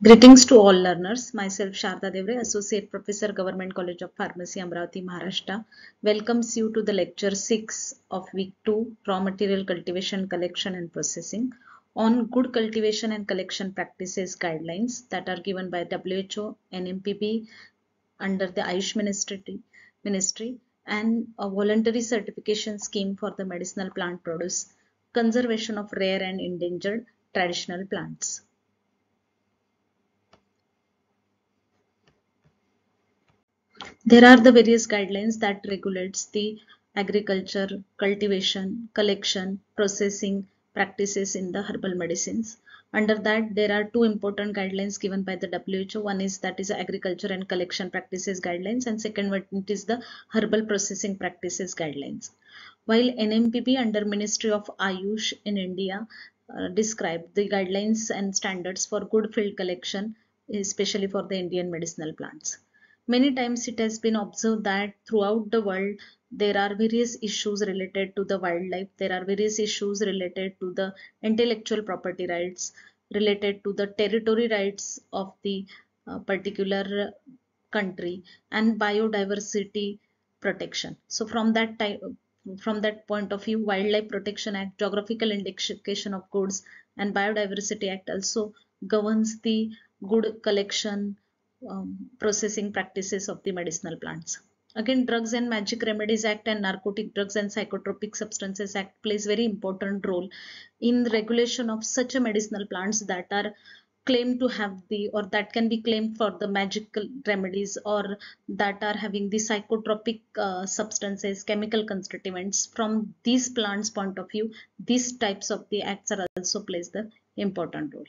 Greetings to all learners. Myself Sharda Devre, Associate Professor, Government College of Pharmacy, Amravati, Maharashtra, welcomes you to the Lecture 6 of Week 2, Raw Material Cultivation, Collection and Processing on Good Cultivation and Collection Practices Guidelines that are given by WHO, NMPB under the AYUSH Ministry and a voluntary certification scheme for the medicinal plant produce, conservation of rare and endangered traditional plants. There are the various guidelines that regulates the agriculture, cultivation, collection, processing practices in the herbal medicines. Under that, there are two important guidelines given by the WHO. One is that is agriculture and collection practices guidelines, and second one is the herbal processing practices guidelines. While NMPB under Ministry of AYUSH in India described the guidelines and standards for good field collection, especially for the Indian medicinal plants. Many times it has been observed that throughout the world there are various issues related to the wildlife, there are various issues related to the intellectual property rights, related to the territory rights of the particular country and biodiversity protection. So from that point of view, Wildlife Protection Act, Geographical Indication of Goods and Biodiversity Act also governs the good collection processing practices of the medicinal plants. Again, Drugs and Magic Remedies Act and Narcotic Drugs and Psychotropic Substances Act plays very important role in the regulation of such a medicinal plants that are claimed to have the or that can be claimed for the magical remedies or that are having the psychotropic substances, chemical constituents. From these plants point of view, these types of the acts are also plays the important role.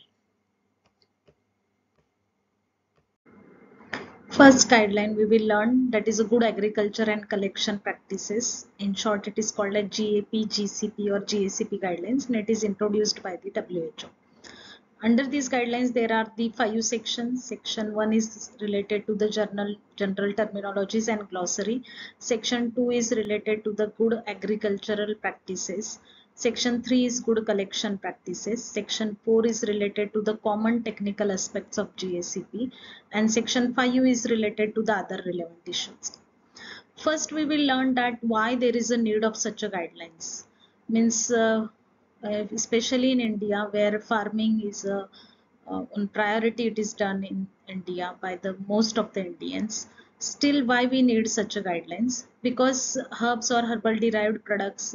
First guideline we will learn, that is a good agriculture and collection practices. In short, it is called a GAP, GCP or GACP guidelines, and it is introduced by the WHO. Under these guidelines, there are the 5 sections. Section 1 is related to the general terminologies and glossary. Section 2 is related to the good agricultural practices. Section 3 is good collection practices. Section 4 is related to the common technical aspects of GACP. And Section 5 is related to the other relevant issues. First, we will learn that why there is a need of such a guidelines. Means especially in India, where farming is on priority, it is done in India by the most of the Indians. Still, why we need such a guidelines? Because herbs or herbal derived products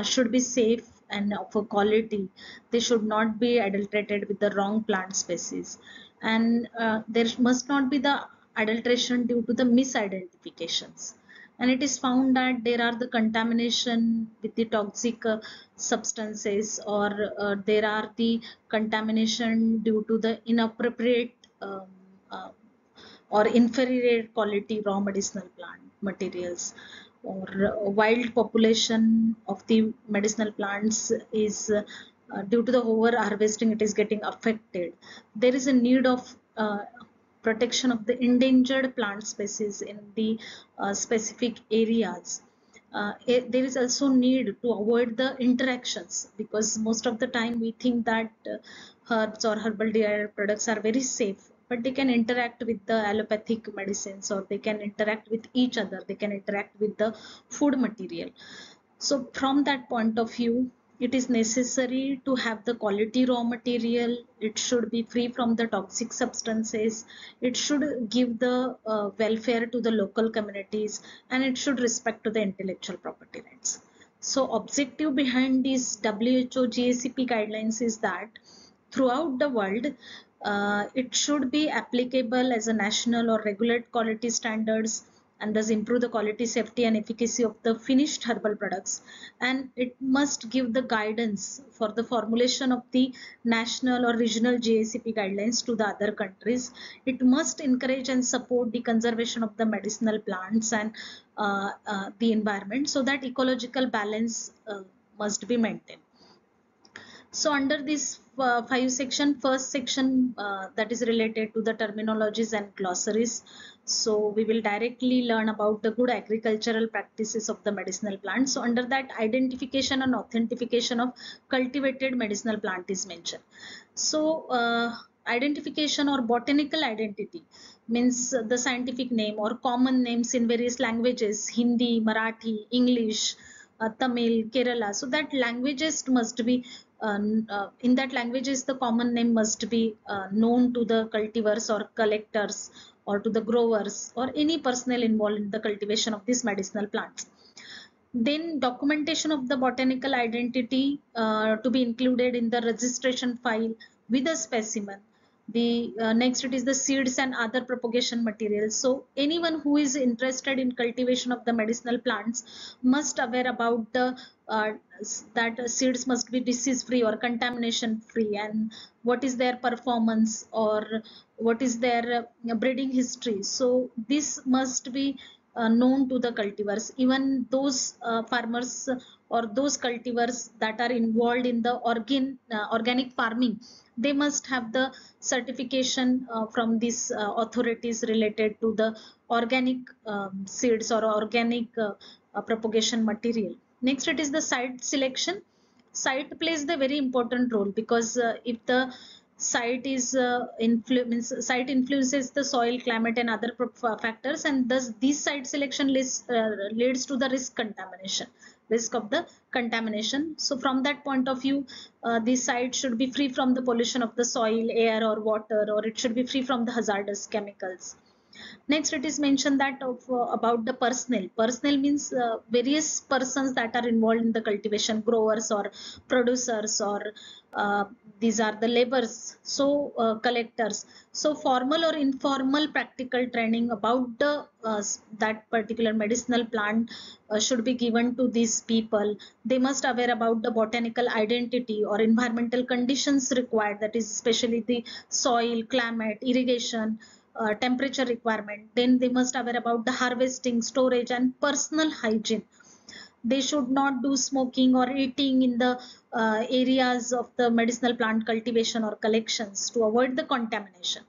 should be safe and of a quality. They should not be adulterated with the wrong plant species, and there must not be the adulteration due to the misidentifications. And it is found that there are the contamination with the toxic substances, or there are the contamination due to the inappropriate uh, or inferior quality raw medicinal plant materials, or wild population of the medicinal plants is due to the over harvesting, it is getting affected. There is a need of protection of the endangered plant species in the specific areas. There is also need to avoid the interactions, because most of the time we think that herbs or herbal derived products are very safe, but they can interact with the allopathic medicines, or they can interact with each other, they can interact with the food material. So from that point of view, it is necessary to have the quality raw material. It should be free from the toxic substances. It should give the welfare to the local communities, and it should respect to the intellectual property rights. So objective behind these WHO GACP guidelines is that throughout the world, it should be applicable as a national or regulate quality standards, and thus improve the quality, safety and efficacy of the finished herbal products. And it must give the guidance for the formulation of the national or regional GACP guidelines to the other countries. It must encourage and support the conservation of the medicinal plants and the environment, so that ecological balance must be maintained. So under this 5 section, first section that is related to the terminologies and glossaries. So we will directly learn about the good agricultural practices of the medicinal plant. So under that, identification and authentication of cultivated medicinal plant is mentioned. So identification or botanical identity means the scientific name or common names in various languages, Hindi, Marathi, English, Tamil, Kerala. So that languages must be in that languages the common name must be known to the cultivars or collectors or to the growers or any personnel involved in the cultivation of these medicinal plants. Then documentation of the botanical identity to be included in the registration file with a specimen. The next it is the seeds and other propagation materials. So anyone who is interested in cultivation of the medicinal plants must aware about the that seeds must be disease free or contamination free, and what is their performance or what is their breeding history. So this must be known to the cultivars. Even those farmers or those cultivars that are involved in the organic farming, they must have the certification from these authorities related to the organic seeds or organic propagation material. Next, it is the site selection. Site plays the very important role because if the site is site influences the soil, climate, and other factors, and thus this site selection leads to the risk of the contamination. So from that point of view, this site should be free from the pollution of the soil, air, or water, or it should be free from the hazardous chemicals. Next, it is mentioned that about the personnel. Personnel means various persons that are involved in the cultivation, growers or producers, or these are the laborers, so collectors. So formal or informal practical training about the that particular medicinal plant should be given to these people. They must aware about the botanical identity or environmental conditions required, that is especially the soil, climate, irrigation, temperature requirement. Then they must aware about the harvesting, storage, and personal hygiene. They should not do smoking or eating in the areas of the medicinal plant cultivation or collections to avoid the contamination.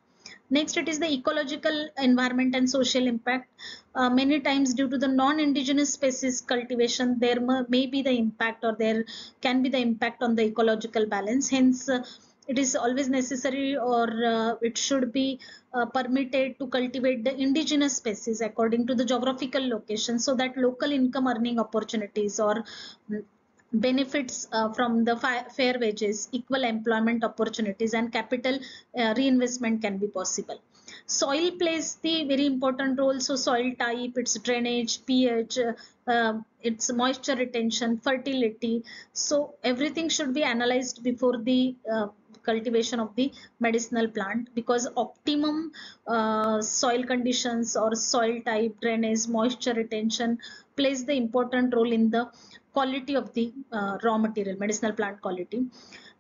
Next, it is the ecological environment and social impact. Many times due to the non-indigenous species cultivation, there may be the impact or there can be the impact on the ecological balance. Hence, it is always necessary or it should be permitted to cultivate the indigenous species according to the geographical location, so that local income earning opportunities or benefits from the fair wages, equal employment opportunities, and capital reinvestment can be possible. Soil plays the very important role. So soil type, its drainage, pH, its moisture retention, fertility. So everything should be analyzed before the cultivation of the medicinal plant, because optimum soil conditions or soil type, drainage, moisture retention plays the important role in the quality of the raw material, medicinal plant quality.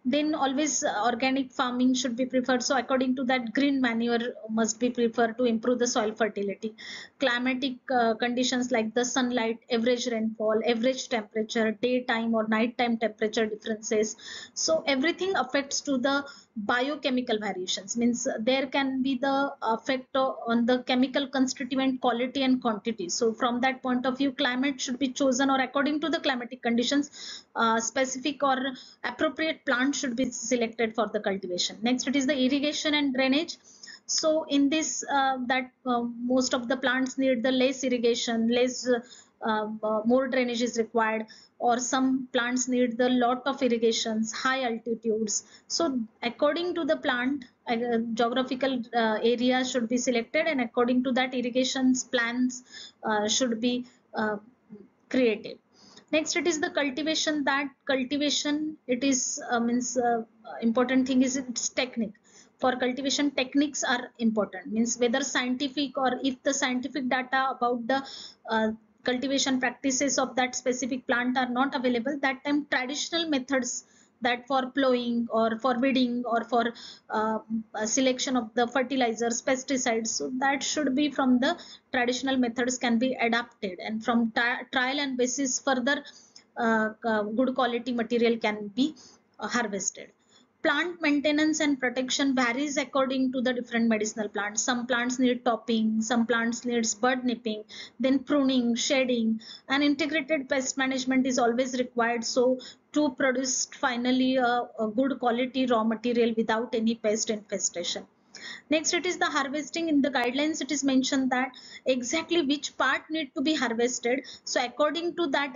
Then always organic farming should be preferred. So according to that, green manure must be preferred to improve the soil fertility. Climatic conditions like the sunlight, average rainfall, average temperature, daytime or nighttime temperature differences. So everything affects to the biochemical variations, means there can be the effect on the chemical constituent quality and quantity. So from that point of view, climate should be chosen, or according to the climatic conditions, specific or appropriate plant should be selected for the cultivation. Next, it is the irrigation and drainage. So in this most of the plants need the less irrigation, more drainage is required, or some plants need the lot of irrigations, high altitudes. So according to the plant, geographical area should be selected, and according to that, irrigations plans should be created. Next, it is the cultivation. That cultivation, it is means important thing is its technique. For cultivation, techniques are important, means whether scientific, or if the scientific data about the cultivation practices of that specific plant are not available, that time traditional methods, that for plowing or for weeding or for selection of the fertilizers, pesticides, so that should be from the traditional methods can be adapted, and from trial and basis further good quality material can be harvested. plant maintenance and protection varies according to the different medicinal plants. Some plants need topping, some plants needs bud nipping, then pruning, shading, and integrated pest management is always required, so to produce finally a good quality raw material without any pest infestation. Next, it is the harvesting. In the guidelines it is mentioned that exactly which part need to be harvested, so according to that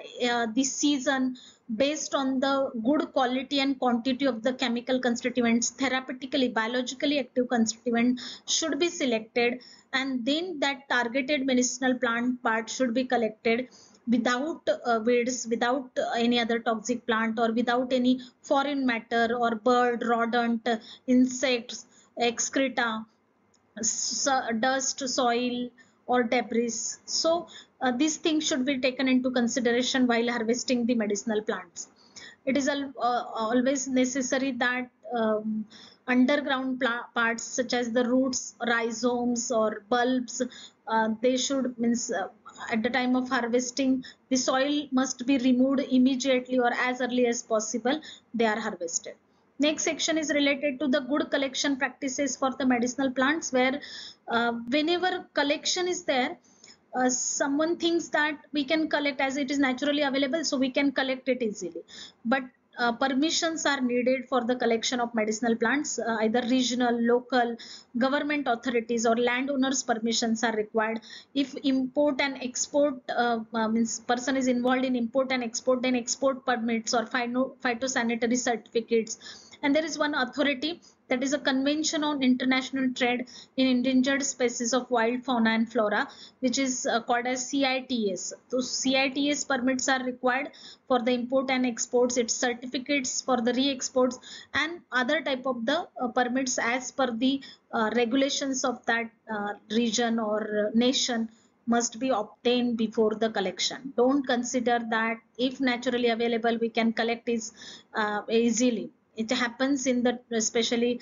the season, based on the good quality and quantity of the chemical constituents, therapeutically biologically active constituent should be selected, and then that targeted medicinal plant part should be collected without weeds, without any other toxic plant, or without any foreign matter or bird, rodent, insects, excreta, dust, soil, or debris. So these things should be taken into consideration while harvesting the medicinal plants. It is always necessary that underground parts such as the roots, rhizomes, or bulbs, they should means at the time of harvesting, the soil must be removed immediately or as early as possible they are harvested. Next section is related to the good collection practices for the medicinal plants, where whenever collection is there, someone thinks that we can collect as it is naturally available, so we can collect it easily. But permissions are needed for the collection of medicinal plants. Either regional, local, government authorities or landowners permissions are required. If import and export means person is involved in import and export, then export permits or phytosanitary certificates. And there is one authority, that is a Convention on International Trade in Endangered Species of Wild Fauna and Flora, which is called as CITES. So CITES permits are required for the import and exports, its certificates for the re-exports, and other type of the permits as per the regulations of that region or nation must be obtained before the collection. Don't consider that if naturally available we can collect is easily. It happens in the especially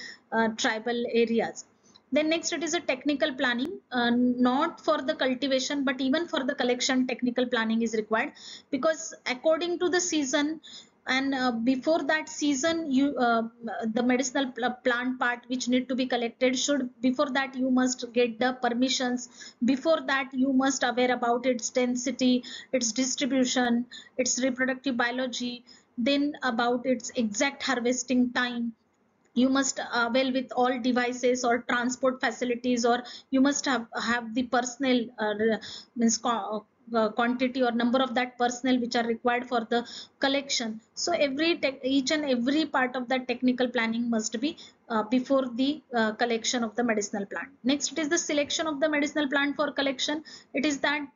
tribal areas. Then next, it is a technical planning, not for the cultivation but even for the collection technical planning is required, because according to the season and before that season, you the medicinal plant part which need to be collected should, before that you must get the permissions, before that you must aware about its density, its distribution, its reproductive biology, then about its exact harvesting time. You must avail with all devices or transport facilities, or you must have the personnel means quantity or number of that personnel which are required for the collection. So each and every part of that technical planning must be before the collection of the medicinal plant. Next, it is the selection of the medicinal plant for collection. It is that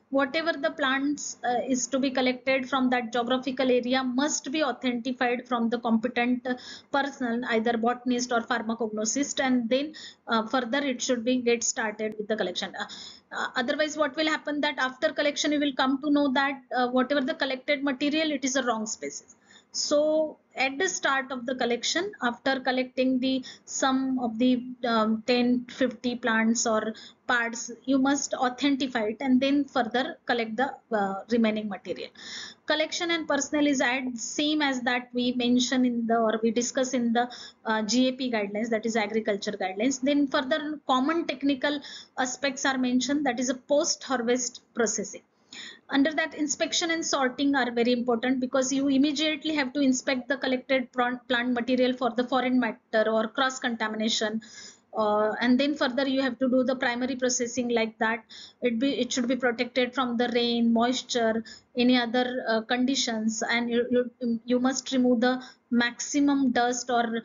whatever the plants is to be collected from that geographical area must be authenticated from the competent person, either botanist or pharmacognosist, and then further it should be get started with the collection. Otherwise what will happen, that after collection you will come to know that whatever the collected material, it is a wrong species. So at the start of the collection, after collecting the sum of the 10-50 plants or parts, you must authentify it and then further collect the remaining material. Collection and personnel is at same as that we mention in the, or we discuss in the GAP guidelines, that is agriculture guidelines. Then further common technical aspects are mentioned, that is a post harvest processing. Under that, inspection and sorting are very important, because you immediately have to inspect the collected plant material for the foreign matter or cross contamination, and then further you have to do the primary processing, like that it should be protected from the rain, moisture, any other conditions, and you must remove the maximum dust or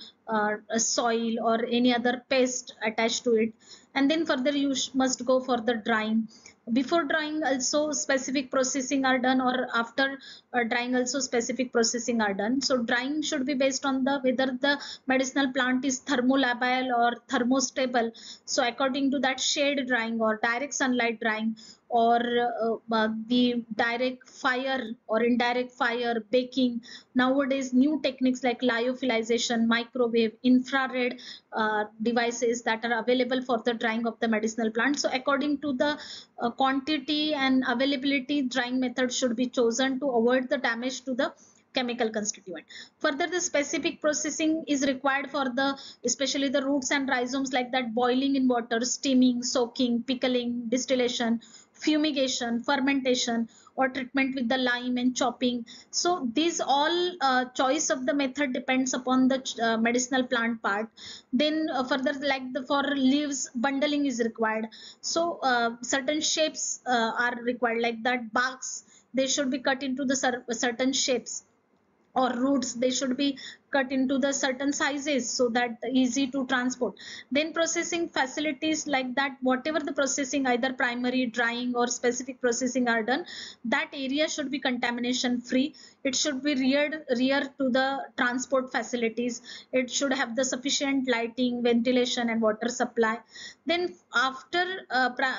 soil or any other pest attached to it. And then further you must go for the drying. Before drying also specific processing are done, or after drying also specific processing are done. So drying should be based on the whether the medicinal plant is thermolabile or thermostable. So according to that, shade drying or direct sunlight drying, or the direct fire or indirect fire, baking. Nowadays new techniques like lyophilization, microwave, infrared devices that are available for the drying of the medicinal plant. So according to the quantity and availability, drying method should be chosen to avoid the damage to the chemical constituent. Further, the specific processing is required for the especially the roots and rhizomes, like that boiling in water, steaming, soaking, pickling, distillation, fumigation, fermentation, or treatment with the lime and chopping. So these all choice of the method depends upon the medicinal plant part. Then further, like for leaves, bundling is required. So certain shapes are required, like that barks, they should be cut into the certain shapes, or roots, they should be cut into the certain sizes so that easy to transport. Then processing facilities, like that whatever the processing, either primary, drying, or specific processing are done, that area should be contamination free. It should be rear to the transport facilities. It should have the sufficient lighting, ventilation, and water supply. Then after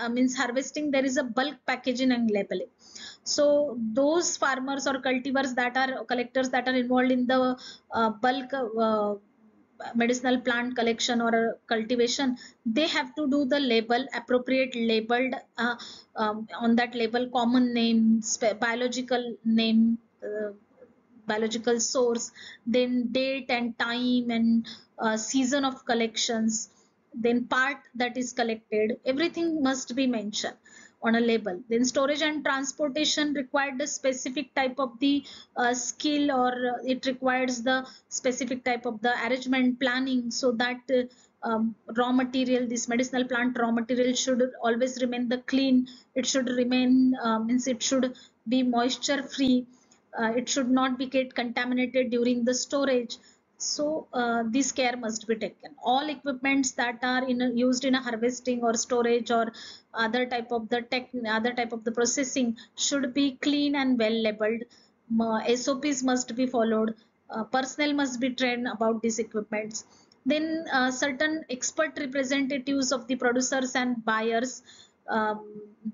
means harvesting, there is a bulk packaging and labeling. So those farmers or cultivars that are collectors that are involved in the bulk medicinal plant collection or cultivation, they have to do the label, appropriate labeled on that label, common name, biological name, biological source, then date and time and season of collections, then part that is collected, everything must be mentioned on a label. Then storage and transportation required a specific type of the skill, or it requires the specific type of the arrangement planning, so that raw material, this medicinal plant raw material should always remain the clean. It should remain means it should be moisture free. It should not be get contaminated during the storage. So this care must be taken. All equipments that are used in a harvesting or storage or other type of the other type of the processing should be clean and well labeled. SOPs must be followed. Personnel must be trained about these equipments. Then certain expert representatives of the producers and buyers,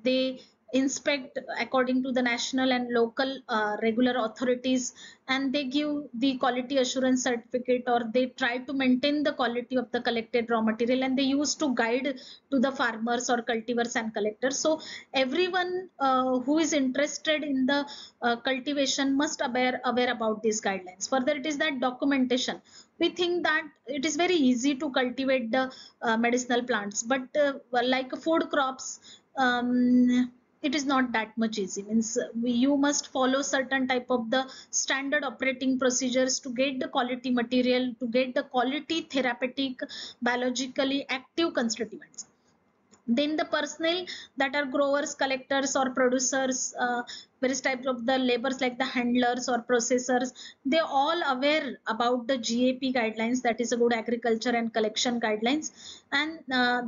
they inspect according to the national and local regular authorities, and they give the quality assurance certificate, or they try to maintain the quality of the collected raw material, and they used to guide to the farmers or cultivars and collectors. So everyone who is interested in the cultivation must aware about these guidelines. Further, it is that documentation. We think that it is very easy to cultivate the medicinal plants, but like food crops, it is not that much easy. Means you must follow certain type of the standard operating procedures to get the quality material, to get the quality therapeutic biologically active constituents. Then the personnel that are growers, collectors, or producers, various types of the laborers, like the handlers or processors, they all aware about the GAP guidelines, that is a good agriculture and collection guidelines, and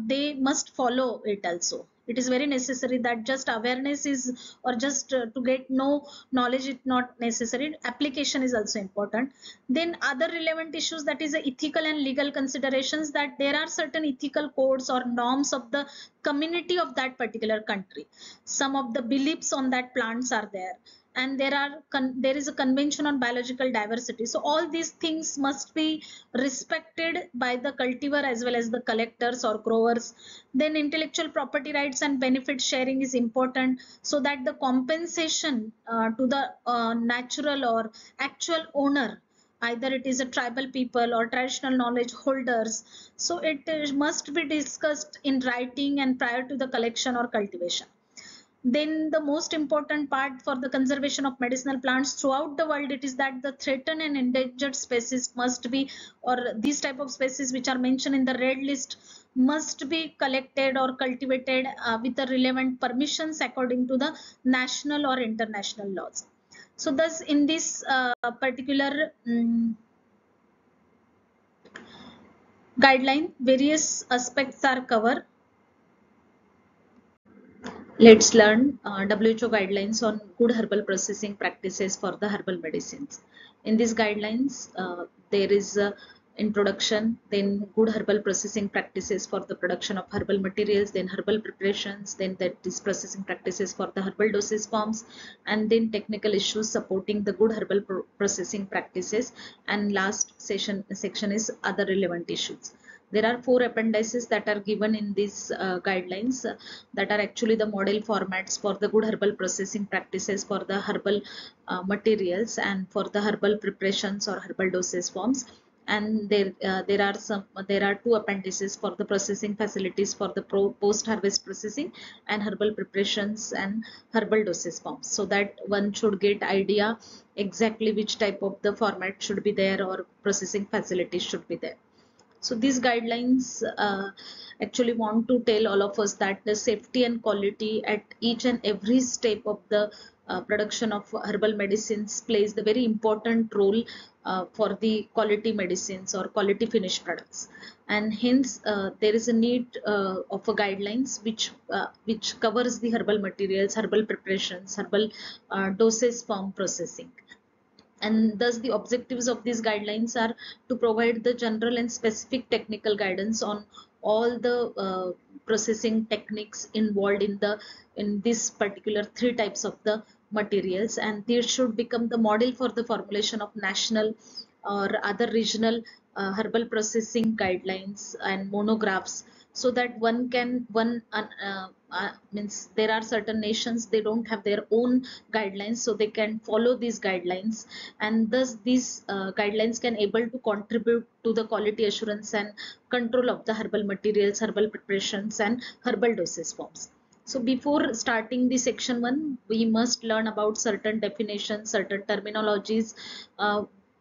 they must follow it also. It is very necessary that just awareness is, or just to get no knowledge is not necessary, application is also important. Then other relevant issues, that is ethical and legal considerations, that there are certain ethical codes or norms of the community of that particular country. Some of the beliefs on that plants are there, and there is a convention on biological diversity. So all these things must be respected by the cultivar as well as the collectors or growers. Then intellectual property rights and benefit sharing is important, so that the compensation to the natural or actual owner, either it is a tribal people or traditional knowledge holders, so it must be discussed in writing and prior to the collection or cultivation. Then the most important part for the conservation of medicinal plants throughout the world, it is that the threatened and endangered species must be, or these type of species which are mentioned in the red list, must be collected or cultivated with the relevant permissions according to the national or international laws. So thus in this particular guideline, various aspects are covered. Let's learn WHO guidelines on good herbal processing practices for the herbal medicines. In these guidelines, there is a introduction, then good herbal processing practices for the production of herbal materials, then herbal preparations, then that is processing practices for the herbal dosage forms, and then technical issues supporting the good herbal processing practices, and last section is other relevant issues. There are 4 appendices that are given in these guidelines that are actually the model formats for the good herbal processing practices for the herbal materials and for the herbal preparations or herbal dosage forms. And there are 2 appendices for the processing facilities for the post harvest processing and herbal preparations and herbal dosage forms, so that one should get idea exactly which type of the format should be there or processing facilities should be there. So these guidelines actually want to tell all of us that the safety and quality at each and every step of the production of herbal medicines plays the very important role for the quality medicines or quality finished products, and hence there is a need of a guidelines which covers the herbal materials, herbal preparations, herbal dosage form processing. And thus the objectives of these guidelines are to provide the general and specific technical guidance on all the processing techniques involved in this particular 3 types of the materials, and these should become the model for the formulation of national or other regional herbal processing guidelines and monographs, so that means there are certain nations, they don't have their own guidelines, so they can follow these guidelines, and thus these guidelines can able to contribute to the quality assurance and control of the herbal materials, herbal preparations and herbal dosage forms. So before starting the section 1, we must learn about certain definitions, certain terminologies.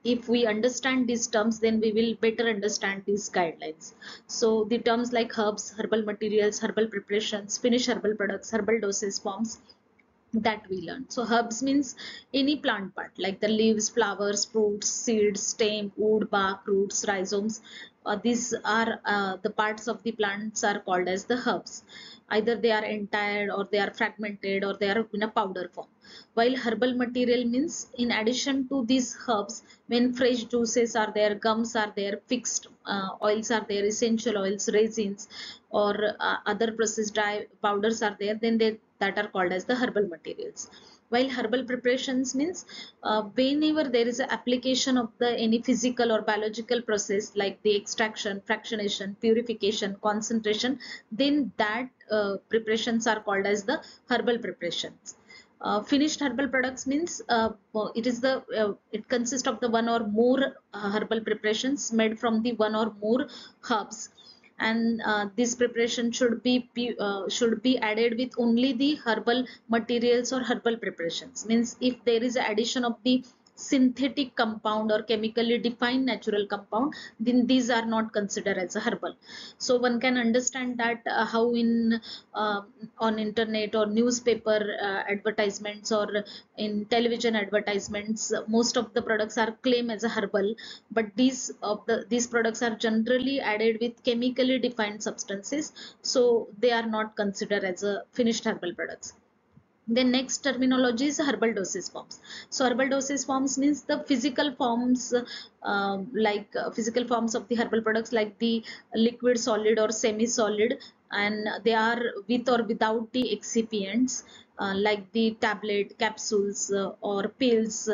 If we understand these terms, then we will better understand these guidelines. So the terms like herbs, herbal materials, herbal preparations, finished herbal products, herbal dosage forms, that we learn. So herbs means any plant part like the leaves, flowers, fruits, seeds, stem, wood, bark, roots, rhizomes. These are the parts of the plants are called as the herbs. Either they are entire or they are fragmented or they are in a powder form. While herbal material means in addition to these herbs, when fresh juices are there, gums are there, fixed oils are there, essential oils, resins or other processed dry powders are there, then that are called as the herbal materials. While herbal preparations means whenever there is an application of the any physical or biological process like the extraction, fractionation, purification, concentration, then that preparations are called as the herbal preparations. Finished herbal products means it consists of the one or more herbal preparations made from the one or more herbs, and this preparation should be added with only the herbal materials or herbal preparations. Means if there is addition of the synthetic compound or chemically defined natural compound, then these are not considered as a herbal. So one can understand that how in on internet or newspaper advertisements or in television advertisements, most of the products are claimed as a herbal, but these products are generally added with chemically defined substances, so they are not considered as a finished herbal products. The next terminology is herbal dosage forms. So herbal dosage forms means the physical forms physical forms of the herbal products like the liquid, solid or semi-solid, and they are with or without the excipients like the tablet, capsules or pills,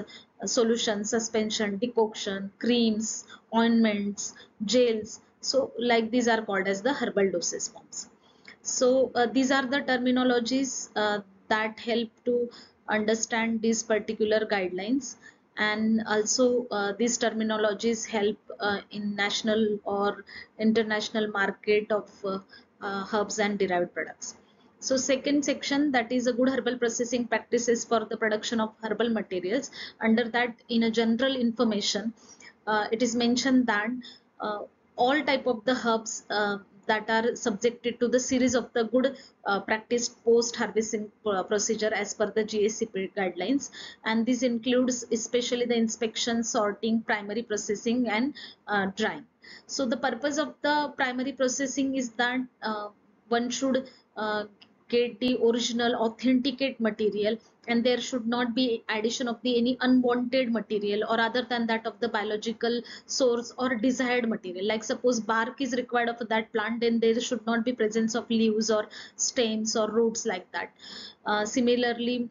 solution, suspension, decoction, creams, ointments, gels. So like these are called as the herbal dosage forms. So these are the terminologies that help to understand these particular guidelines, and also these terminologies help in national or international market of herbs and derived products. So second section, that is a good herbal processing practices for the production of herbal materials. Under that, in a general information, it is mentioned that uh, all type of the herbs that are subjected to the series of the good practiced post harvesting procedure as per the GACP guidelines, and this includes especially the inspection, sorting, primary processing and drying. So the purpose of the primary processing is that one should get the original authenticate material, and there should not be addition of the any unwanted material or other than that of the biological source or desired material. Like suppose bark is required of that plant, then there should not be presence of leaves or stems or roots like that. Similarly,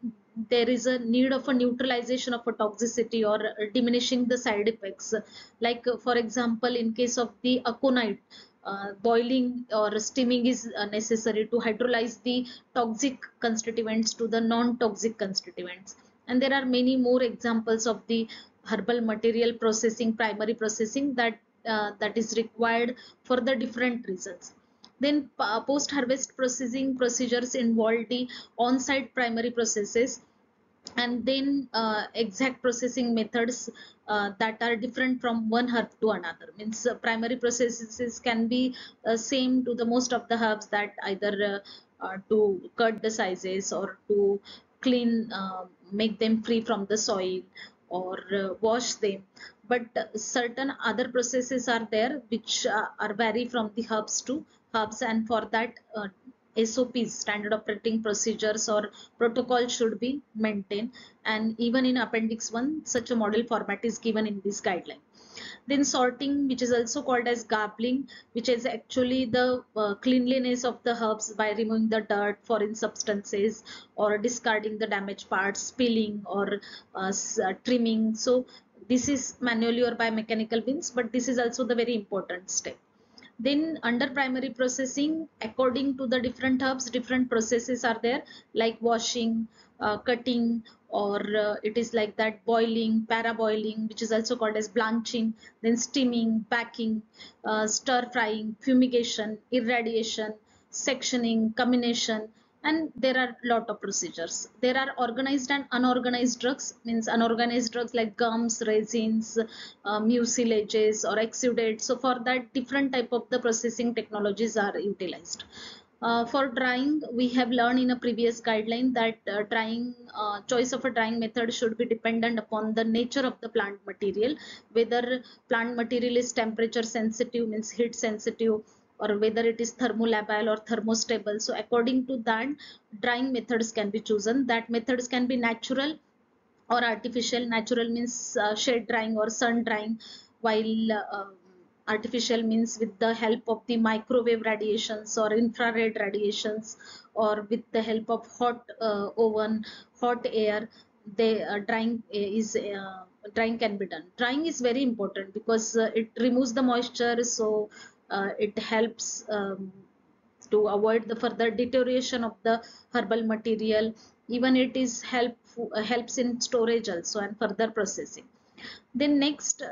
there is a need of a neutralization of a toxicity or diminishing the side effects, like for example in case of the aconite, boiling or steaming is necessary to hydrolyze the toxic constituents to the non-toxic constituents. And there are many more examples of the herbal material processing, primary processing, that is required for the different reasons. Then post-harvest processing procedures involve the on-site primary processes, and then exact processing methods that are different from one herb to another. Means primary processes can be same to the most of the herbs, that either to cut the sizes or to clean, make them free from the soil, or wash them. But certain other processes are there which are vary from the herbs to herbs, and for that SOPs, standard operating procedures or protocol, should be maintained, and even in appendix 1 such a model format is given in this guideline. Then sorting, which is also called as garbling, which is actually the cleanliness of the herbs by removing the dirt, foreign substances, or discarding the damaged parts, peeling, or trimming. So this is manually or by mechanical means, but this is also the very important step. Then under primary processing, according to the different herbs, different processes are there, like washing, cutting, or it is like that boiling, paraboiling, which is also called as blanching, then steaming, packing, stir frying, fumigation, irradiation, sectioning, comminution, and there are lot of procedures. There are organized and unorganized drugs. Means unorganized drugs like gums, resins, mucilages, or exudates. So for that, different type of the processing technologies are utilized. For drying, we have learned in a previous guideline that choice of a drying method should be dependent upon the nature of the plant material, whether plant material is temperature sensitive, means heat sensitive, or whether it is thermolabile or thermostable. So according to that, drying methods can be chosen. That methods can be natural or artificial. Natural means shade drying or sun drying, while artificial means with the help of the microwave radiations or infrared radiations, or with the help of hot oven, hot air. They drying can be done. Drying is very important because it removes the moisture, so it helps to avoid the further deterioration of the herbal material. Even it is helps in storage also and further processing. Then next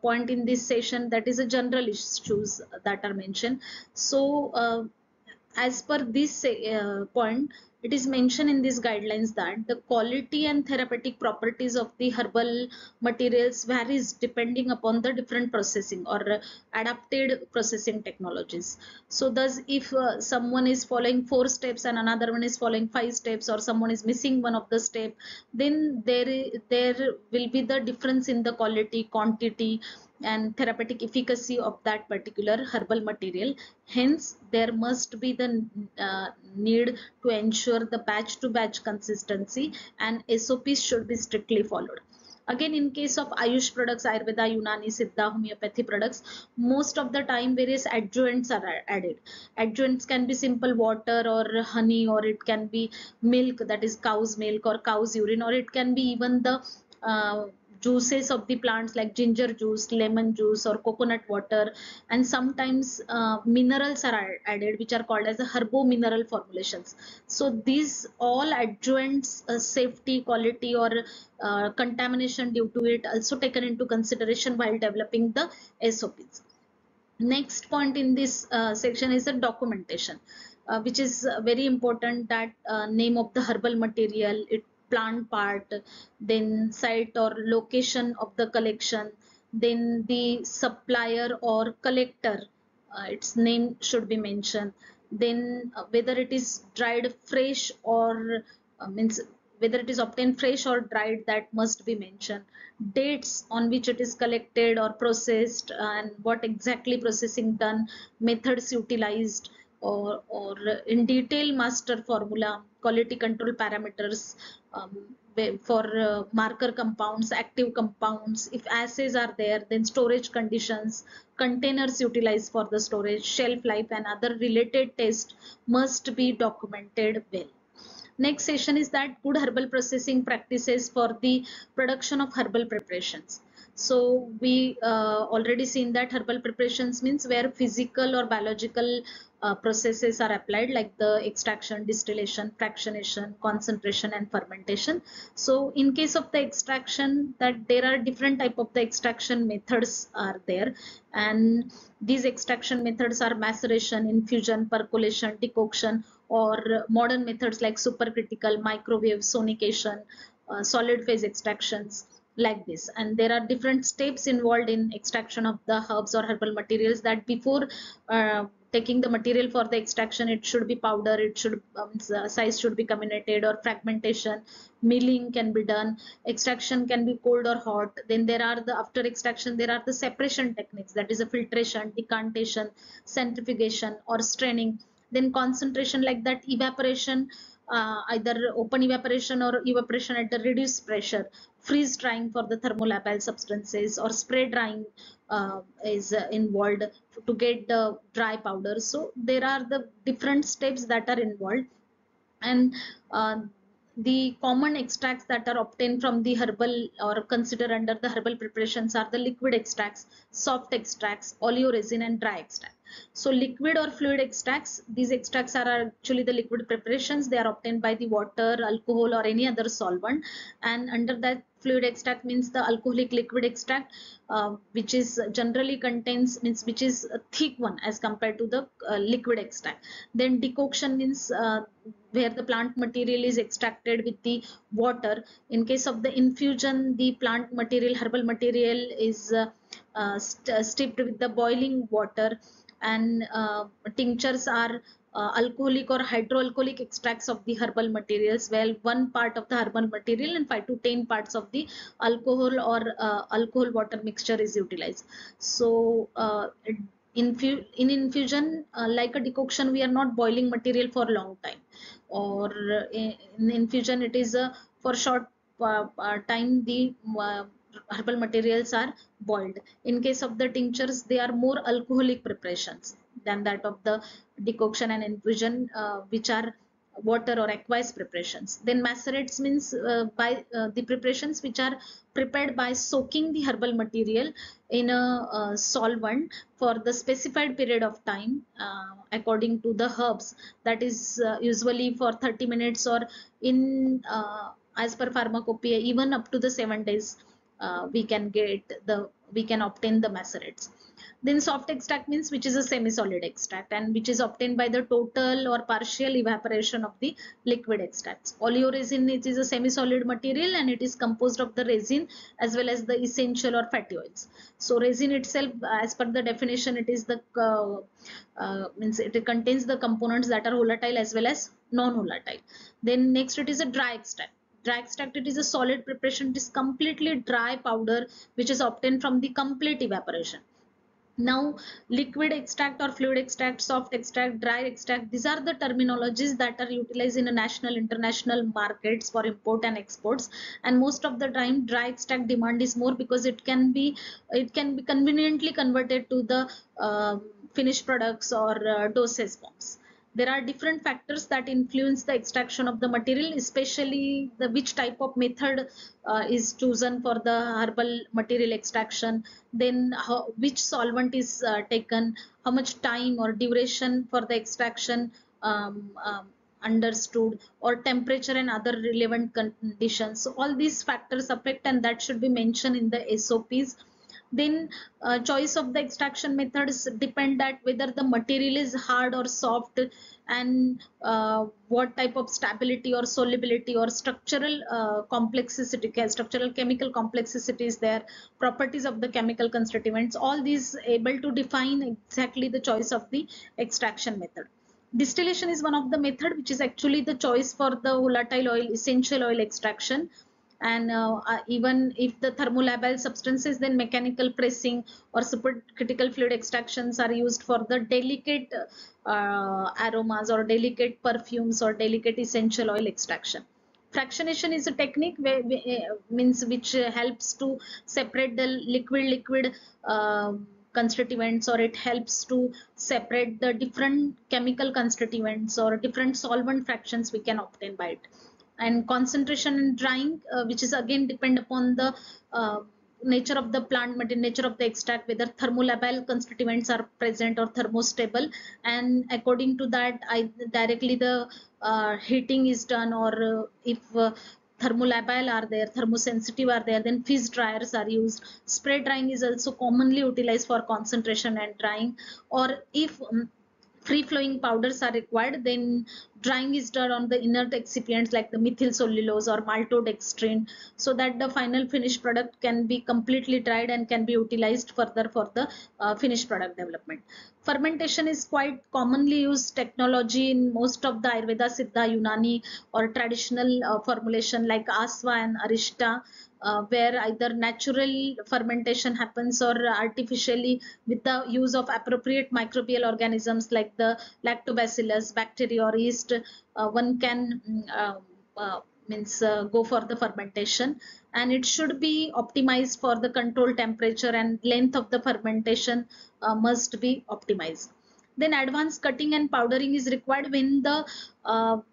point in this session, that is a general issues that are mentioned. So as per this point, it is mentioned in these guidelines that the quality and therapeutic properties of the herbal materials varies depending upon the different processing or adapted processing technologies. So thus, if someone is following 4 steps and another one is following 5 steps, or someone is missing one of the step, then there will be the difference in the quality, quantity, and therapeutic efficacy of that particular herbal material. Hence, there must be the need to ensure the batch to batch consistency, and SOPs should be strictly followed. Again, in case of Ayush products, Ayurveda, Unani, Siddha, homeopathy products, most of the time various adjuvants are added. Adjuvants can be simple water or honey, or it can be milk, that is cow's milk or cow's urine, or it can be even the juices of the plants like ginger juice, lemon juice, or coconut water. And sometimes minerals are added, which are called as the herbo mineral formulations. So these all adjuvants safety, quality, or contamination due to it also taken into consideration while developing the SOPs. Next point in this section is the documentation, which is very important, that name of the herbal material, it plant part, then site or location of the collection, then the supplier or collector, its name should be mentioned, then whether it is dried fresh or means whether it is obtained fresh or dried, that must be mentioned, dates on which it is collected or processed, and what exactly processing done, methods utilized, or in detail master formula, quality control parameters, for marker compounds, active compounds, if assays are there, then storage conditions, containers utilized for the storage, shelf life, and other related tests must be documented well. Next session is that good herbal processing practices for the production of herbal preparations. So we already seen that herbal preparations means where physical or biological processes are applied, like the extraction, distillation, fractionation, concentration and fermentation. So in case of the extraction, that there are different type of the extraction methods are there, and these extraction methods are maceration, infusion, percolation, decoction, or modern methods like supercritical, microwave, sonication, solid phase extractions, like this. And there are different steps involved in extraction of the herbs or herbal materials, that before taking the material for the extraction, it should be powder, it should size should be comminuted, or fragmentation, milling can be done, extraction can be cold or hot. Then there are the, after extraction, there are the separation techniques, that is a filtration, decantation, centrifugation or straining. Then concentration, like that evaporation, either open evaporation or evaporation at the reduced pressure, freeze drying for the thermolabile substances, or spray drying is involved to get the dry powder. So there are the different steps that are involved. And the common extracts that are obtained from the herbal or considered under the herbal preparations are the liquid extracts, soft extracts, oleoresin and dry extract. So liquid or fluid extracts, these extracts are actually the liquid preparations. They are obtained by the water, alcohol or any other solvent. And under that, fluid extract means the alcoholic liquid extract, which is generally contains, means which is a thick one as compared to the liquid extract. Then decoction means where the plant material is extracted with the water. In case of the infusion, the plant material, herbal material is steeped with the boiling water. And tinctures are alcoholic or hydroalcoholic extracts of the herbal materials, where 1 part of the herbal material and 5 to 10 parts of the alcohol or alcohol water mixture is utilized. So in infusion, like a decoction, we are not boiling material for long time, or in infusion it is for short time the herbal materials are boiled. In case of the tinctures, they are more alcoholic preparations than that of the decoction and infusion, which are water or aqueous preparations. Then macerates means by the preparations which are prepared by soaking the herbal material in a solvent for the specified period of time according to the herbs, that is usually for 30 minutes, or in as per pharmacopoeia even up to the 7 days we can obtain the macerates. Then soft extract means which is a semi-solid extract, and which is obtained by the total or partial evaporation of the liquid extracts. Oleoresin, it is a semi-solid material and it is composed of the resin as well as the essential or fatty oils. So resin itself, as per the definition, it is the means it contains the components that are volatile as well as non-volatile. Then next it is a dry extract. Dry extract, it is a solid preparation, it is completely dry powder which is obtained from the complete evaporation. Now liquid extract or fluid extract, soft extract, dry extract, these are the terminologies that are utilized in a national, international markets for import and exports. And most of the time dry extract demand is more, because it can be conveniently converted to the finished products or dosage forms. There are different factors that influence the extraction of the material, especially the which type of method is chosen for the herbal material extraction, then which solvent is taken, how much time or duration for the extraction understood, or temperature and other relevant conditions. So all these factors affect, and that should be mentioned in the SOPs. Then choice of the extraction methods depend that whether the material is hard or soft, and what type of stability or solubility or structural complexity, structural chemical complexity is there, properties of the chemical constituents, all these able to define exactly the choice of the extraction method. Distillation is one of the method which is actually the choice for the volatile oil, essential oil extraction. And even if the thermolabile substances, then mechanical pressing or supercritical fluid extractions are used for the delicate aromas or delicate perfumes or delicate essential oil extraction. Fractionation is a technique where means which helps to separate the liquid constituents, or it helps to separate the different chemical constituents or different solvent fractions we can obtain by it. And concentration and drying, which is again depend upon the nature of the plant material, nature of the extract, whether thermolabile constituents are present or thermostable, and according to that directly the heating is done, or if thermolabile are there, thermosensitive are there, then fish dryers are used. Spray drying is also commonly utilized for concentration and drying, or if free flowing powders are required, then drying is done on the inert excipients like the methyl cellulose or maltodextrin, so that the final finished product can be completely dried and can be utilized further for the finished product development. Fermentation is quite commonly used technology in most of the Ayurveda, Siddha, Unani or traditional formulation like Asva and Arishta, where either natural fermentation happens or artificially with the use of appropriate microbial organisms like the lactobacillus, bacteria or yeast, one can go for the fermentation, and it should be optimized for the control temperature, and length of the fermentation must be optimized. Then advanced cutting and powdering is required when the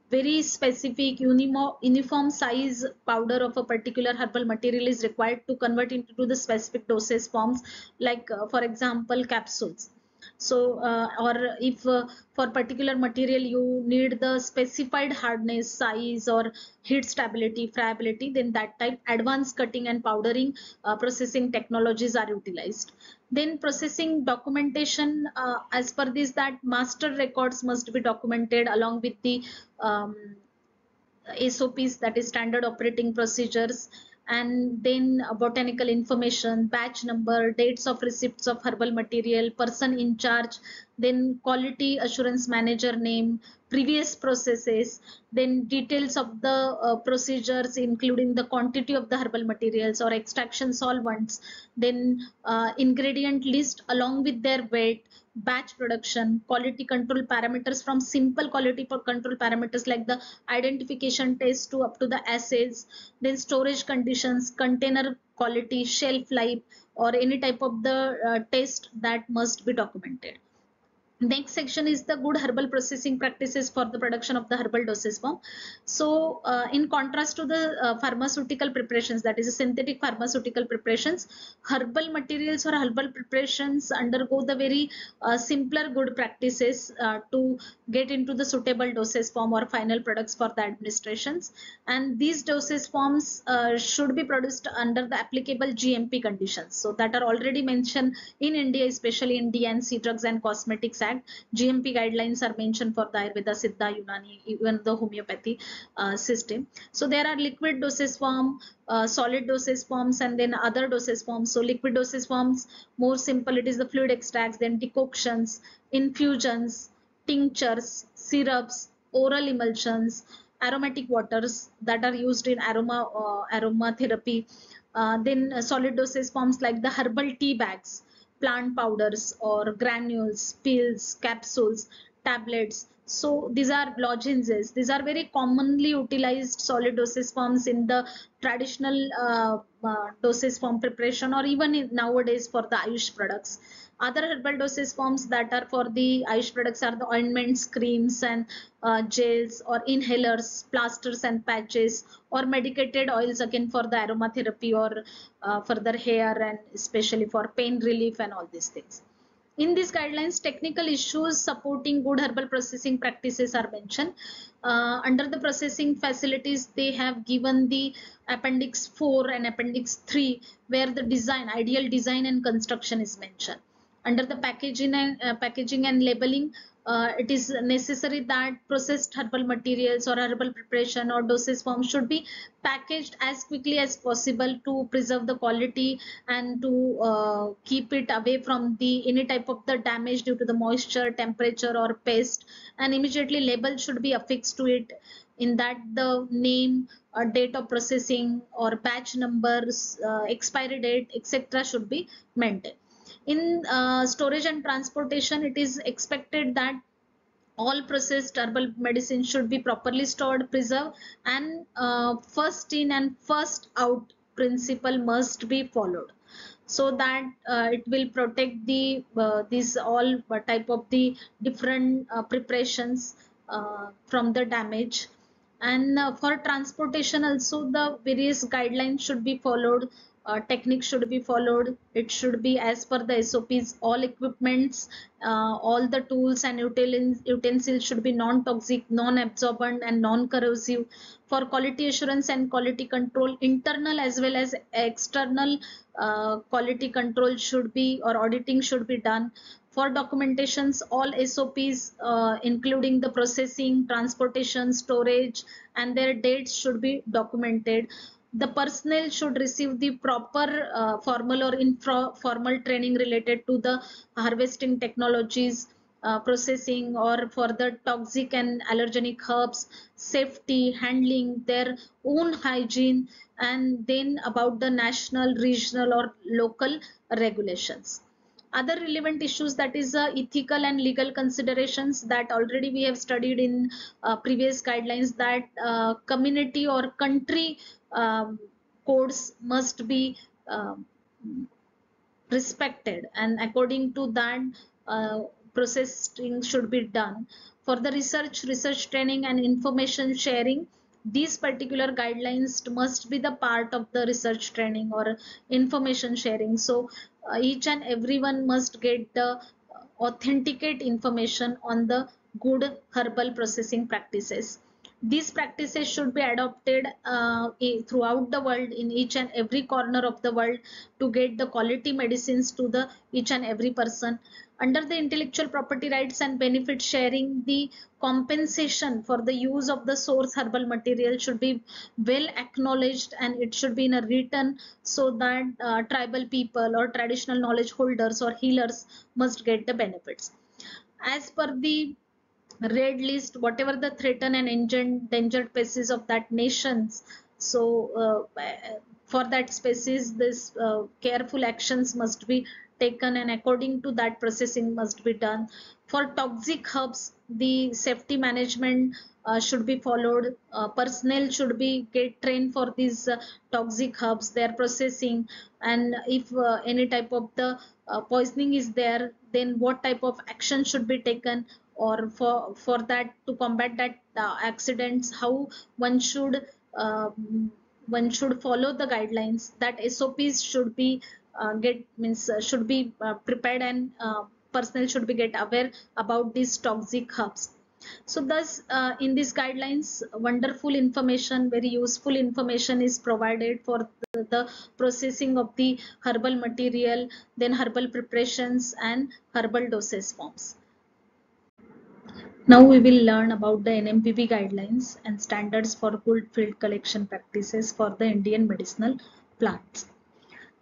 very specific uniform size powder of a particular herbal material is required to convert into the specific dosage forms, like for example capsules. So or if for particular material you need the specified hardness, size or heat stability, friability, then that type advanced cutting and powdering processing technologies are utilized. Then processing documentation, as per this, that master records must be documented along with the SOPs, that is standard operating procedures, and then botanical information, batch number, dates of receipts of herbal material, person in charge, then quality assurance manager name, previous processes, then details of the procedures including the quantity of the herbal materials or extraction solvents, then ingredient list along with their weight, batch production, quality control parameters from simple quality control parameters like the identification test to up to the assays, then storage conditions, container quality, shelf life or any type of the test that must be documented. Next section is the good herbal processing practices for the production of the herbal dosage form. So in contrast to the pharmaceutical preparations, that is synthetic pharmaceutical preparations, herbal materials or herbal preparations undergo the very simpler good practices to get into the suitable dosage form or final products for the administrations, and these dosage forms should be produced under the applicable GMP conditions, so that are already mentioned in India, especially in D&C Drugs and Cosmetics Act. GMP guidelines are mentioned for the Ayurveda, Siddha, Unani, even the homeopathy system. So there are liquid dosage form, solid dosage forms, and then other dosage forms. So liquid dosage forms, more simple, it is the fluid extracts, then decoctions, infusions, tinctures, syrups, oral emulsions, aromatic waters that are used in aromatherapy. Then solid dosage forms like the herbal tea bags, plant powders or granules, pills, capsules, tablets. So these are lozenges. These are very commonly utilized solid dosage forms in the traditional dosage form preparation, or even nowadays for the Ayush products. Other herbal dosage forms that are for the Ayush products are the ointments, creams and gels or inhalers, plasters and patches, or medicated oils again for the aromatherapy or further hair, and especially for pain relief and all these things. In these guidelines, technical issues supporting good herbal processing practices are mentioned. Under the processing facilities, they have given the Appendix 4 and Appendix 3, where the design, ideal design and construction is mentioned. Under the packaging and labeling, it is necessary that processed herbal materials or herbal preparation or dosage form should be packaged as quickly as possible to preserve the quality and to keep it away from the any type of the damage due to the moisture, temperature or pest, and immediately label should be affixed to it. In that the name, date of processing or batch numbers, expiry date, etc. should be maintained. In storage and transportation, it is expected that all processed herbal medicine should be properly stored, preserved, and first in and first out principle must be followed, so that it will protect the these all type of the different preparations from the damage. And for transportation also, the various guidelines should be followed technique should be followed. It should be as per the SOPs. All equipments, all the tools and utensils should be non-toxic, non-absorbent and non-corrosive. For quality assurance and quality control, internal as well as external quality control should be, or auditing should be done. For documentations, all SOPs including the processing, transportation, storage and their dates should be documented. The personnel should receive the proper formal or informal training related to the harvesting technologies, processing, or for the toxic and allergenic herbs, safety, handling, their own hygiene, and then about the national, regional or local regulations. Other relevant issues, that is ethical and legal considerations, that already we have studied in previous guidelines, that community or country codes must be respected, and according to that processing should be done. For the research training and information sharing, these particular guidelines must be the part of the research training or information sharing. So each and everyone must get the authenticate information on the good herbal processing practices. These practices should be adopted throughout the world, in each and every corner of the world, to get the quality medicines to the each and every person. Under the intellectual property rights and benefit sharing, the compensation for the use of the source herbal material should be well acknowledged, and it should be in a written, so that tribal people or traditional knowledge holders or healers must get the benefits. As per the red list, whatever the threatened and endangered species of that nations, so for that species, this careful actions must be taken, and according to that processing must be done. For toxic herbs, the safety management should be followed. Personnel should be get trained for these toxic herbs, their processing, and if any type of the poisoning is there, then what type of action should be taken, or for that, to combat that accidents, how one should follow the guidelines. That SOPs should be should be prepared, and personnel should be get aware about these toxic herbs. So thus in these guidelines, wonderful information, very useful information is provided for the processing of the herbal material, then herbal preparations and herbal dosage forms. Now we will learn about the NMPB guidelines and standards for good field collection practices for the Indian medicinal plants.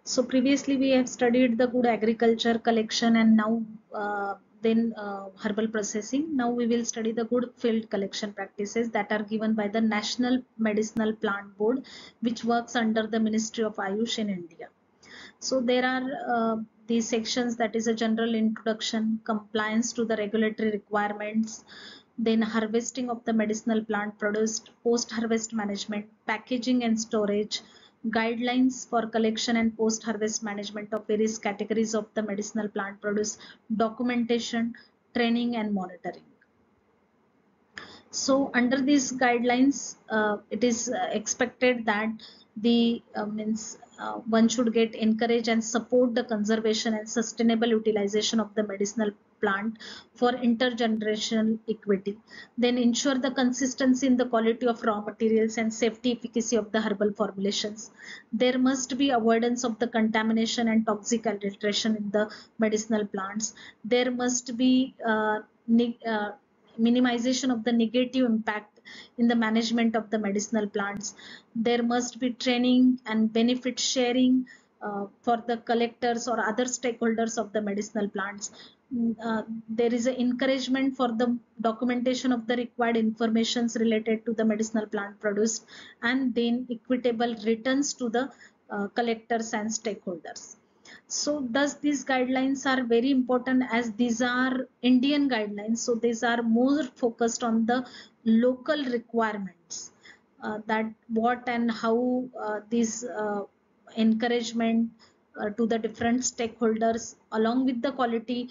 So previously we have studied the good agriculture collection, and now then herbal processing. Now we will study the good field collection practices that are given by the National Medicinal Plant Board, which works under the Ministry of AYUSH in India. So there are these sections, that is a general introduction, compliance to the regulatory requirements, then harvesting of the medicinal plant produce, post-harvest management, packaging and storage, guidelines for collection and post-harvest management of various categories of the medicinal plant produce, documentation, training and monitoring. So under these guidelines, it is expected that the one should get encourage and support the conservation and sustainable utilization of the medicinal plant for intergenerational equity. Then ensure the consistency in the quality of raw materials and safety efficacy of the herbal formulations. There must be avoidance of the contamination and toxic adulteration in the medicinal plants. There must be minimization of the negative impact in the management of the medicinal plants. There must be training and benefit sharing for the collectors or other stakeholders of the medicinal plants. There is an encouragement for the documentation of the required informations related to the medicinal plant produced, and then equitable returns to the collectors and stakeholders. So thus these guidelines are very important, as these are Indian guidelines, so these are more focused on the local requirements, that what and how these encouragement to the different stakeholders along with the quality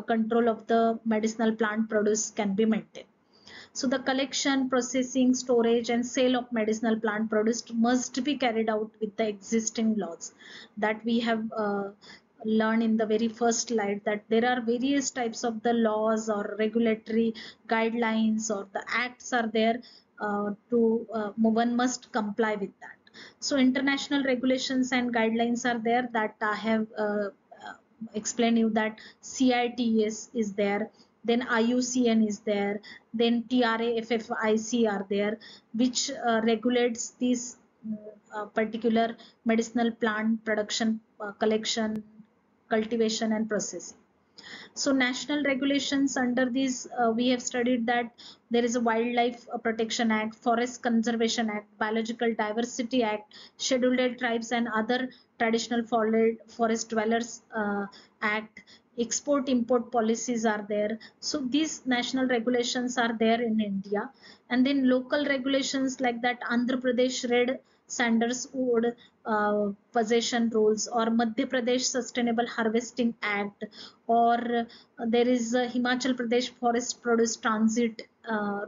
control of the medicinal plant produce can be maintained. So the collection, processing, storage and sale of medicinal plant produced must be carried out with the existing laws that we have learned in the very first slide, that there are various types of the laws or regulatory guidelines or the acts are there one must comply with that. So international regulations and guidelines are there that I have explained you, that CITES is there, then IUCN is there, then TRAFFIC are there, which regulates these particular medicinal plant production, collection, cultivation and processing. So national regulations under these, we have studied that there is a Wildlife Protection Act, Forest Conservation Act, Biological Diversity Act, Scheduled Tribes and other traditional forest dwellers Act, export import policies are there. So these national regulations are there in India. And then local regulations like that Andhra Pradesh Red Sandalwood possession rules, or Madhya Pradesh Sustainable Harvesting Act, or there is Himachal Pradesh Forest Produce Transit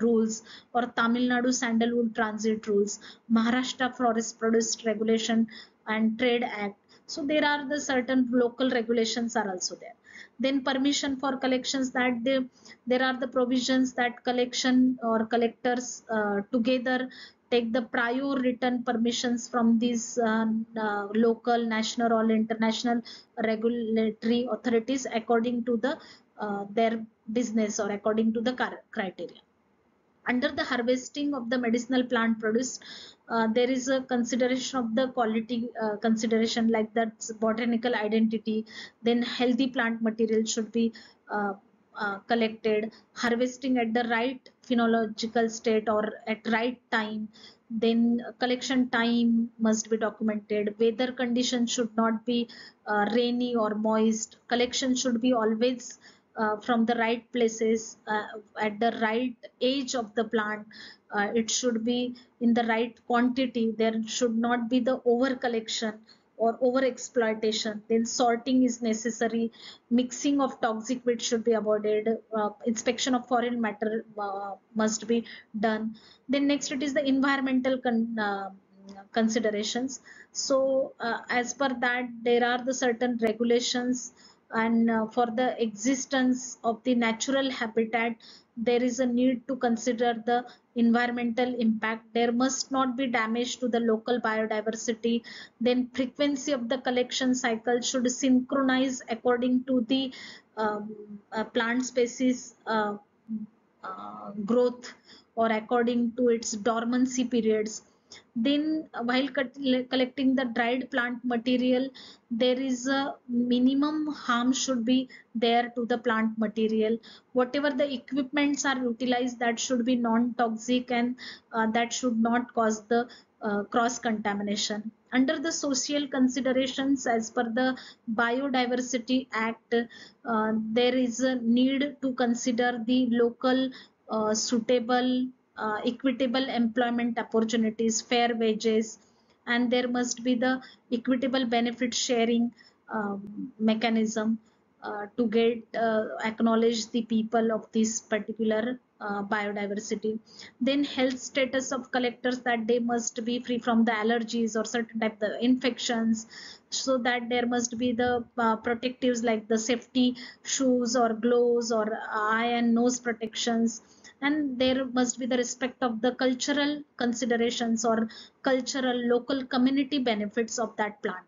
rules, or Tamil Nadu Sandalwood Transit rules, Maharashtra Forest Produce Regulation and Trade Act. So there are the certain local regulations are also there. Then permission for collections, that there are the provisions that collection or collectors together take the prior written permissions from these local, national or international regulatory authorities according to the their business or according to the criteria. Under the harvesting of the medicinal plant produce, there is a consideration of the quality consideration, like that botanical identity, then healthy plant material should be collected, harvesting at the right phenological state or at right time, then collection time must be documented, weather conditions should not be rainy or moist, collection should be always from the right places at the right age of the plant, it should be in the right quantity, there should not be the over collection or over exploitation, then sorting is necessary, mixing of toxic weed should be avoided, inspection of foreign matter must be done. Then next it is the environmental considerations. So as per that there are the certain regulations, and for the existence of the natural habitat there is a need to consider the environmental impact, there must not be damage to the local biodiversity, then frequency of the collection cycle should synchronize according to the plant species growth or according to its dormancy periods. Then while collecting the dried plant material, there is a minimum harm should be there to the plant material. Whatever the equipments are utilized, that should be non-toxic, and that should not cause the cross contamination. Under the social considerations, as per the Biodiversity Act, there is a need to consider the local suitable equitable employment opportunities, fair wages, and there must be the equitable benefit sharing mechanism to get acknowledge the people of this particular biodiversity. Then health status of collectors, that they must be free from the allergies or certain type of infections, so that there must be the protectives like the safety shoes or gloves or eye and nose protections, and there must be the respect of the cultural considerations or cultural local community benefits of that plant.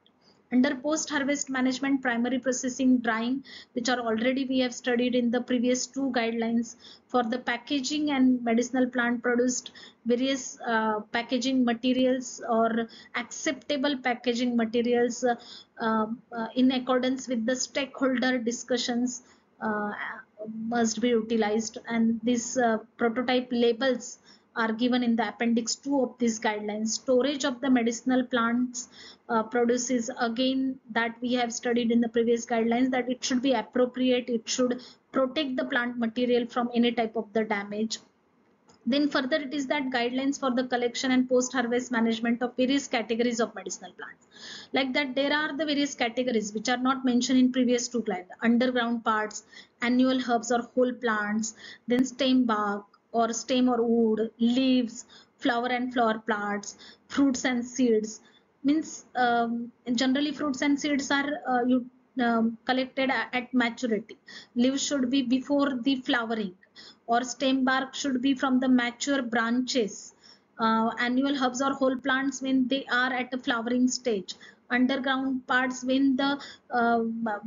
Under post harvest management, primary processing, drying, which are already we have studied in the previous two guidelines, for the packaging and medicinal plant produced, various packaging materials or acceptable packaging materials in accordance with the stakeholder discussions must be utilized, and these prototype labels are given in the appendix 2 of these guidelines. Storage of the medicinal plants produces, again that we have studied in the previous guidelines, that it should be appropriate, it should protect the plant material from any type of the damage. Then further it is that guidelines for the collection and post harvest management of various categories of medicinal plants. Like that there are the various categories which are not mentioned in previous two slides: underground parts, annual herbs or whole plants, then stem bark, or stem or wood, leaves, flower and flower plants, fruits and seeds. Means generally fruits and seeds are collected at maturity. Leaves should be before the flowering, or stem bark should be from the mature branches. Annual herbs or whole plants when they are at the flowering stage. Underground parts when the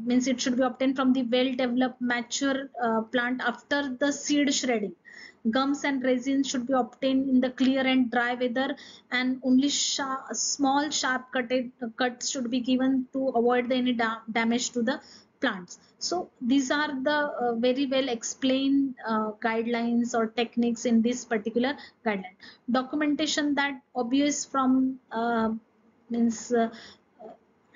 means it should be obtained from the well developed mature plant after the seed shredding. Gums and resins should be obtained in the clear and dry weather, and only small sharp cuts should be given to avoid any damage to the plants. So these are the very well explained guidelines or techniques in this particular guideline. Documentation that obvious from means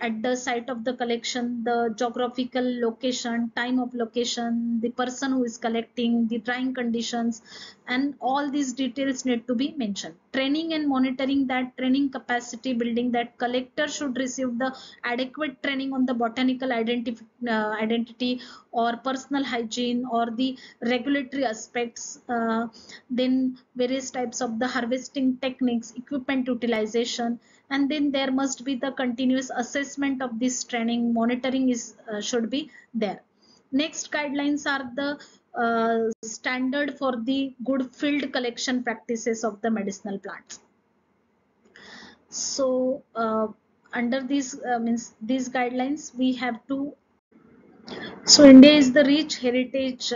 at the site of the collection, the geographical location, time of location, the person who is collecting, the drying conditions, and all these details need to be mentioned. Training and monitoring, that training capacity building, that collector should receive the adequate training on the botanical identity or personal hygiene or the regulatory aspects. Then various types of the harvesting techniques, equipment utilization, and then there must be the continuous assessment of this training. Monitoring is should be there. Next guidelines are the standard for the good field collection practices of the medicinal plants. So under these means these guidelines we have to. So India is the rich heritage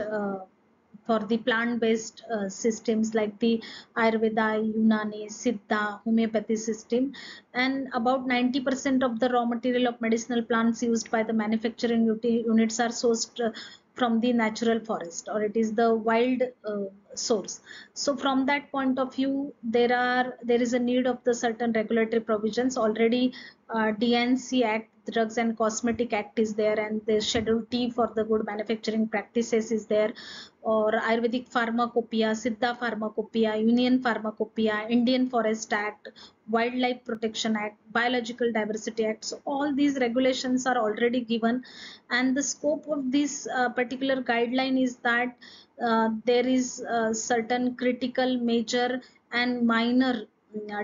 for the plant-based systems like the Ayurveda, Unani, Siddha, homeopathy system, and about 90% of the raw material of medicinal plants used by the manufacturing units are sourced from the natural forest, or it is the wild source. So from that point of view, there is a need of the certain regulatory provisions. Already DNC Act, Drugs and Cosmetic Act is there, and the Schedule T for the good manufacturing practices is there, or Ayurvedic Pharmacopoeia, Siddha Pharmacopoeia, Union Pharmacopoeia, Indian Forest Act, Wildlife Protection Act, Biological Diversity Act. So all these regulations are already given, and the scope of this particular guideline is that there is certain critical, major, and minor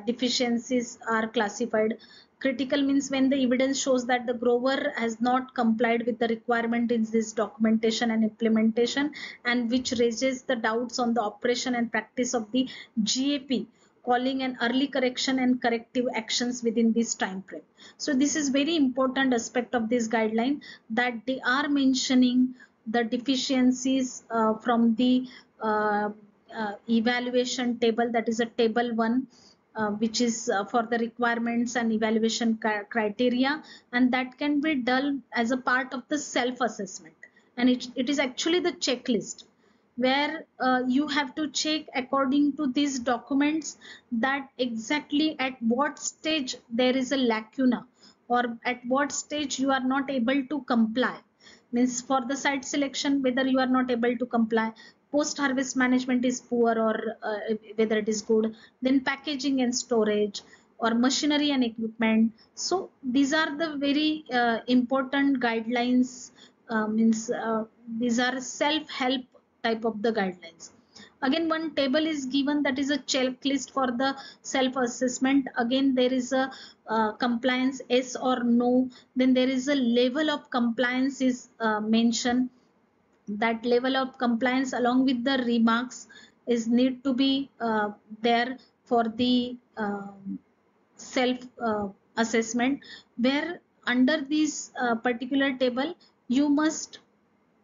deficiencies are classified. Critical means when the evidence shows that the grower has not complied with the requirement in this documentation and implementation, and which raises the doubts on the operation and practice of the GAP, calling an early correction and corrective actions within this time frame. So this is very important aspect of this guideline, that they are mentioning the deficiencies from the evaluation table, that is a table 1, which is for the requirements and evaluation criteria, and that can be done as a part of the self-assessment, and it is actually the checklist where you have to check according to these documents that exactly at what stage there is a lacuna, or at what stage you are not able to comply. Means for the site selection, whether you are not able to comply, post harvest management is poor, or whether it is good, then packaging and storage, or machinery and equipment. So these are the very important guidelines. Means these are self-help type of the guidelines. Again, one table is given, that is a checklist for the self-assessment. Again, there is a compliance, yes or no. Then there is a level of compliance is mentioned. That level of compliance along with the remarks is need to be there for the self assessment, where under this particular table you must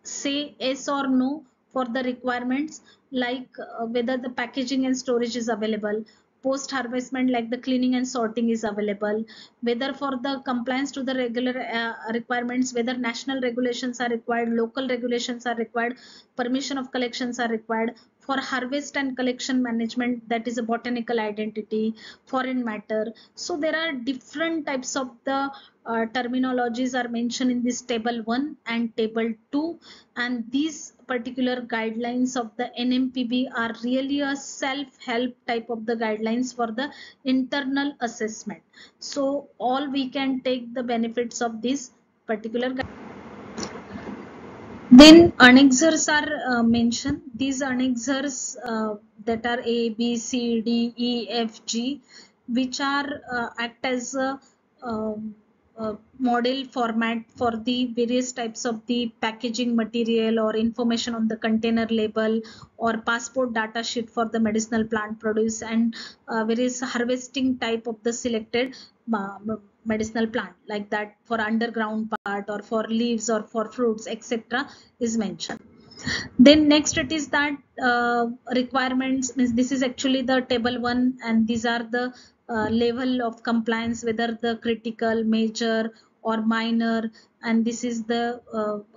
say yes or no for the requirements, like whether the packaging and storage is available, post harvestment like the cleaning and sorting is available, whether for the compliance to the regular requirements, whether national regulations are required, local regulations are required, permission of collections are required. For harvest and collection management, that is a botanical identity, foreign matter. So there are different types of the terminologies are mentioned in this table 1 and table 2, and these particular guidelines of the NMPB are really a self-help type of the guidelines for the internal assessment. So all we can take the benefits of this particular guidelines. Then annexures are mentioned. These annexures that are A, B, C, D, E, F, G, which are act as um, a model format for the various types of the packaging material or information on the container label or passport data sheet for the medicinal plant produce, and various harvesting type of the selected medicinal plant, like that for underground part or for leaves or for fruits, etc., is mentioned. Then next it is that requirements, means this is actually the table 1, and these are the level of compliance, whether the critical, major or minor, and this is the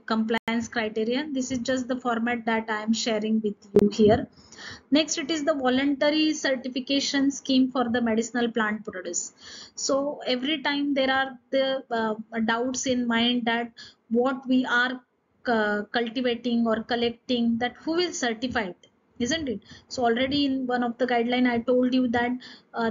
compliance criteria. This is just the format that I am sharing with you here. Next, it is the voluntary certification scheme for the medicinal plant produce. So every time there are the doubts in mind that what we are cultivating or collecting, that who will certify it, isn't it? So already in one of the guideline I told you that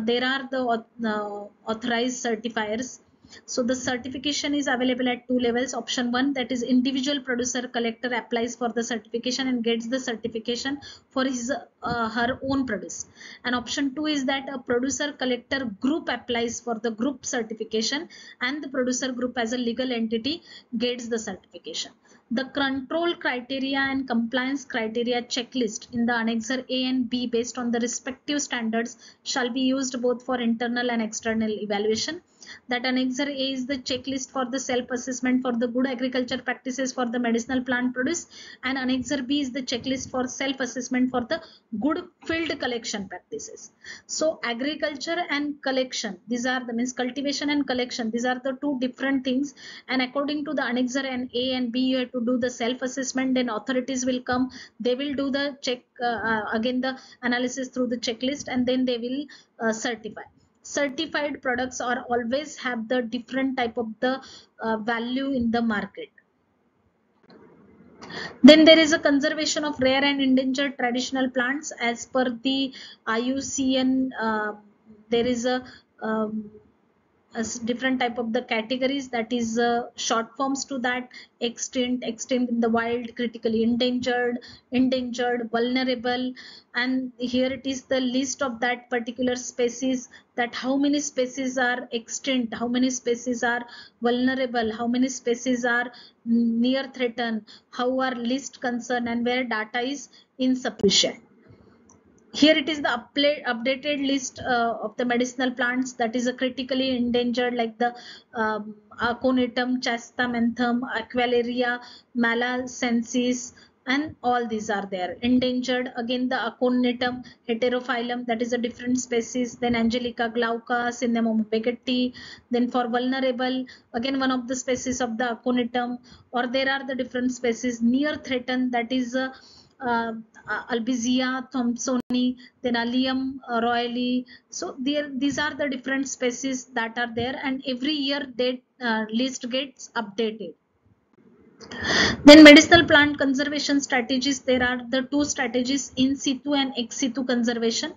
there are the authorized certifiers. So the certification is available at 2 levels. Option 1, that is individual producer collector applies for the certification and gets the certification for his her own produce. And option 2 is that a producer collector group applies for the group certification, and the producer group as a legal entity gets the certification. The control criteria and compliance criteria checklist in the annexure A and B based on the respective standards shall be used both for internal and external evaluation. That annexure A is the checklist for the self-assessment for the good agriculture practices for the medicinal plant produce, and annexure B is the checklist for self-assessment for the good field collection practices. So agriculture and collection, these are the means cultivation and collection, these are the two different things, and according to the annexure and A and B, you have to do the self-assessment. Then authorities will come, they will do the check again the analysis through the checklist, and then they will certify. Certified products are always have the different type of the value in the market. Then there is a conservation of rare and endangered traditional plants as per the IUCN. There is um, a different type of the categories, that is short forms to that: extinct, extinct in the wild, critically endangered, endangered, vulnerable. And here it is the list of that particular species, that how many species are extinct, how many species are vulnerable, how many species are near threatened, how are least concerned, and where data is insufficient. Here it is the updated list of the medicinal plants that is a critically endangered, like the aconitum, chastamenthum, aqualaria, malacensis, and all these are there. Endangered, again the aconitum heterophyllum, that is a different species. Then angelica glauca, cinnamon begeti. Then for vulnerable, again one of the species of the aconitum, or there are the different species. Near threatened, that is uh, Albizia thompsoni, then Allium royale. So these are the different species that are there, and every year that list gets updated. Then medicinal plant conservation strategies, there are the two strategies: in situ and ex situ conservation.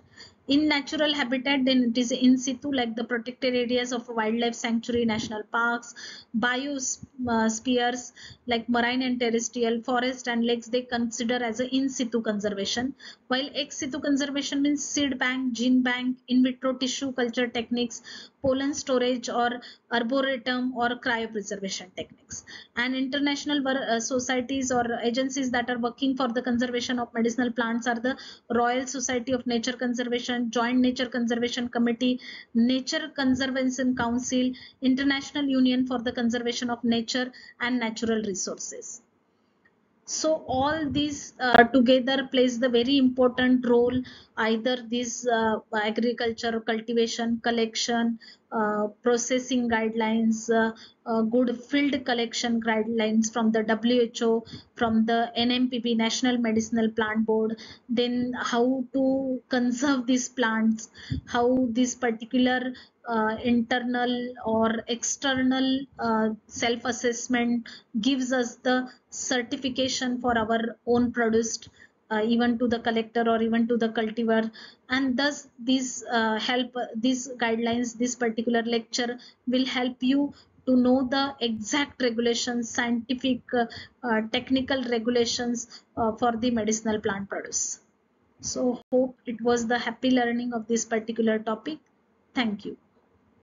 In natural habitat, then it is in situ, like the protected areas of wildlife sanctuary, national parks, biospheres like marine and terrestrial, forest and lakes, they consider as a in situ conservation. While ex situ conservation means seed bank, gene bank, in vitro tissue culture techniques, pollen storage, or arboretum or cryopreservation techniques. And international societies or agencies that are working for the conservation of medicinal plants are the Royal Society of Nature Conservation, Joint Nature Conservation Committee, Nature Conservation Council, International Union for the Conservation of Nature and Natural Resources. So all these together plays the very important role, either this agriculture, cultivation, collection, processing guidelines, good field collection guidelines from the WHO, from the NMPB, National Medicinal Plant Board, then how to conserve these plants, how this particular internal or external self-assessment gives us the certification for our own produced, even to the collector or even to the cultivar. And thus these help, these guidelines, this particular lecture will help you to know the exact regulations, scientific, technical regulations for the medicinal plant produce. So hope it was the happy learning of this particular topic. Thank you.